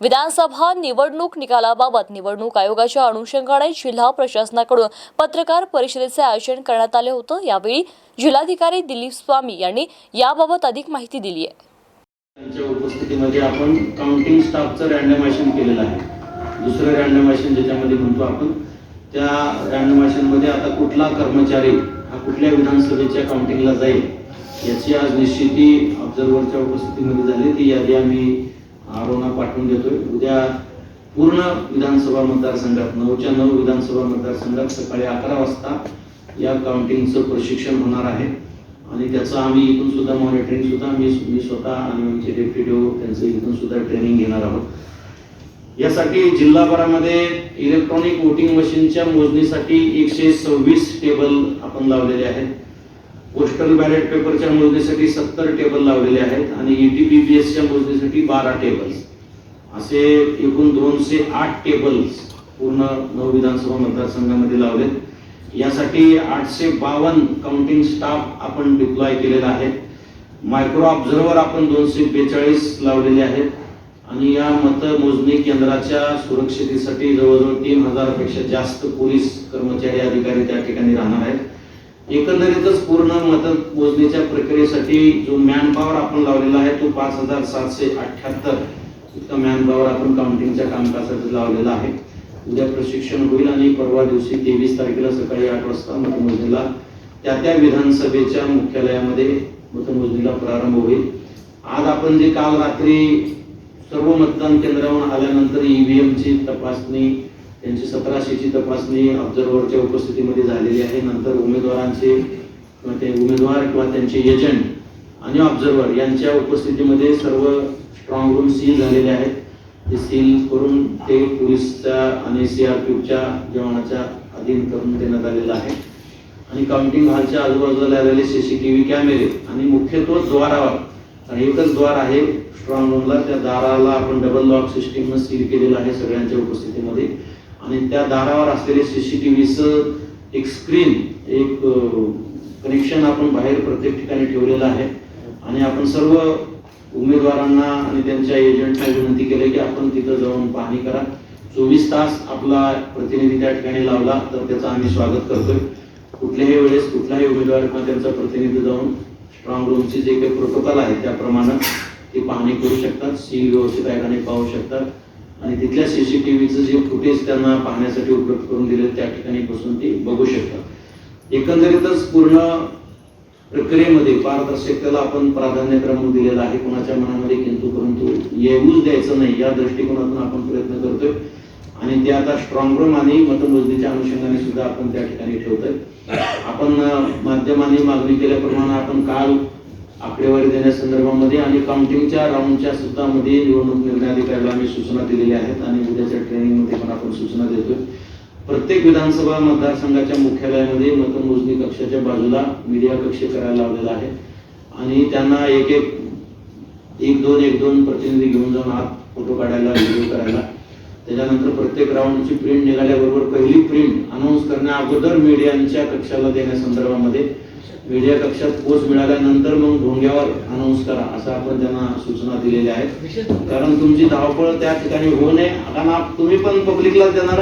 विधानसभा निवडणूक निकालाबाबत निवडणूक आयोगाच्या अनुषंगाने जिल्हा प्रशासनाकडून पत्रकार परिषदेचे आयोजन करण्यात आले होते। यावेळी जिल्हाधिकारी दिलीप स्वामी यांनी याबाबत अधिक माहिती दिली आहे। त्यांच्या उपस्थितीमध्ये आपण काउंटिंग स्टाफचं रँडमायझेशन केलेलं आहे। दुसरं रँडमायझेशन ज्याच्यामध्ये म्हणतो आपण, त्या रँडमायझेशन मध्ये आता कुठला कर्मचारी हा कुठल्या विधानसभेच्या काउंटिंगला जाईल याची आज निश्चिती ऑब्झर्व्हरच्या उपस्थितीमध्ये झाली। ती यादी आम्ही आरोना पाठवून देतोय। उद्या पूर्ण विधानसभा मतदारसंघात 9च्या 9 विधानसभा मतदारसंघात सकाळी 11 वाजता या काउंटिंगचं प्रशिक्षण होणार आहे आणि त्याचं आम्ही इथून सुद्धा मॉनिटरिंग सुद्धा मी स्वतः आणि आमचे डेप्युटी त्यांचं इथून सुद्धा ट्रेनिंग घेणार आहोत। यासाठी जिल्हाभरामध्ये इलेक्ट्रॉनिक वोटिंग मशीनच्या मोजणीसाठी 126 टेबल आपण लावलेले आहेत। पोस्टल बॅलेट पेपरच्या मोजणीसाठी 70 टेबल लावलेले आहेत आणि ETPBSच्या मोजणीसाठी 12 टेबल्स, असे एकूण 208 टेबल्स पूर्ण 9 विधानसभा मतदारसंघामध्ये लावलेत। यासाठी 852 काउंटिंग स्टाफ आपण डिप्लॉय केलेला आहे। मायक्रो ऑब्झर्व्हर आपण 242 लावलेले आहेत आणि या मतमोजणी केंद्राच्या सुरक्षितेसाठी जवळजवळ 3000 पेक्षा जास्त पोलीस कर्मचारी अधिकारी त्या ठिकाणी राहणार आहेत। एकंदरीतच पूर्ण मतमोजणीच्या प्रक्रियेसाठी जो मॅन पॉवर आपण लावलेला आहे तो 5778 इतका मॅन पॉवर आपण काउंटिंगच्या कामकाजासाठी लावलेला आहे। उद्या प्रशिक्षण होईल आणि परवा दिवशी 23 तारखेला सकाळी 8 वाजता मतमोजणीला त्या विधानसभेच्या मुख्यालयामध्ये मतमोजणीला प्रारंभ होईल। आज आपण जे काल रात्री सर्व मतदान केंद्रावरून आल्यानंतर EVMची तपासणी, त्यांची 1700ची तपासणी ऑब्झर्व्हरच्या उपस्थितीमध्ये झालेली आहे। नंतर उमेदवारांचे उमेदवार किंवा त्यांचे एजंट आणि ऑब्झर्व्हर यांच्या उपस्थितीमध्ये सर्व स्ट्रॉंग रूम सील झालेले आहेत। ते सील करून ते पोलिसच्या आणि CRPFच्या जवानाच्या अधीन करून देण्यात आलेलं आहे आणि काउंटिंग हॉलच्या आजूबाजूला लागलेले CCTV कॅमेरे आणि मुख्यत्वे द्वारावर एकच द्वार आहे स्ट्रॉंग रूमला, त्या दाराला आपण डबल लॉक सिस्टीमनं सील केलेलं आहे सगळ्यांच्या उपस्थितीमध्ये आणि त्या दारावर असलेले CCTVचं एक स्क्रीन, एक कनेक्शन आपण बाहेर प्रत्येक ठिकाणी ठेवलेलं आहे आणि आपण सर्व उमेदवारांना आणि त्यांच्या एजंटना विनंती केली की आपण तिथं जाऊन पाहणी करा। 24 तास आपला प्रतिनिधी त्या ठिकाणी लावला तर त्याचं आम्ही स्वागत करतोय। कुठल्याही वेळेस कुठलाही उमेदवार किंवा त्यांचा प्रतिनिधी जाऊन स्ट्रॉंग रूमची जे काही प्रोटोकॉल आहे त्याप्रमाणे ती पाहणी करू शकतात, सील व्यवस्थित आहे का नाही पाहू शकतात आणि तिथल्या CCTVचं जे फुटेज त्यांना पाहण्यासाठी उपलब्ध करून दिले त्या ठिकाणी बसून ते बघू शकतात। एकंदरीतच पूर्ण प्रक्रियेमध्ये पारदर्शकतेला आपण प्राधान्यक्रम दिलेला आहे। कोणाच्या मनामध्ये किंतु परंतु येऊच द्यायचं नाही या दृष्टिकोनातून आपण प्रयत्न करतोय आणि ते आता स्ट्रॉंग रूम आणि मतमोजणीच्या अनुषंगाने सुद्धा आपण त्या ठिकाणी ठेवतोय। आपण माध्यमांनी मागणी केल्याप्रमाणे आपण काल आकडेवारी देण्यासंदर्भामध्ये आणि काउंटिंगच्या राऊंडच्या सुद्धा मध्ये निवडणूक निर्णय अधिकाऱ्याला आम्ही सूचना दिलेल्या आहेत आणि उद्याच्या ट्रेनिंगमध्ये पण आपण सूचना देतोय। प्रत्येक विधानसभा मतदारसंघाच्या मुख्यालयामध्ये मतमोजणी कक्षाच्या बाजूला मीडिया कक्ष करायला लावलेला आहे आणि त्यांना एक दोन प्रतिनिधी घेऊन जाऊन आत फोटो काढायला, व्हिडिओ करायला। त्याच्यानंतर प्रत्येक राऊंडची प्रिंट निघाल्याबरोबर पहिली प्रिंट अनाऊन्स करण्या अगोदर मीडियाच्या कक्षाला देण्यासंदर्भामध्ये मीडिया कक्षात पोच मिळाल्यानंतर मग ढोंग्यावर अनाऊन्स करा असं आपण त्यांना सूचना दिलेल्या आहेत। कारण तुमची धावपळ त्या ठिकाणी होऊ नये, कारण तुम्ही पण पब्लिकला देणार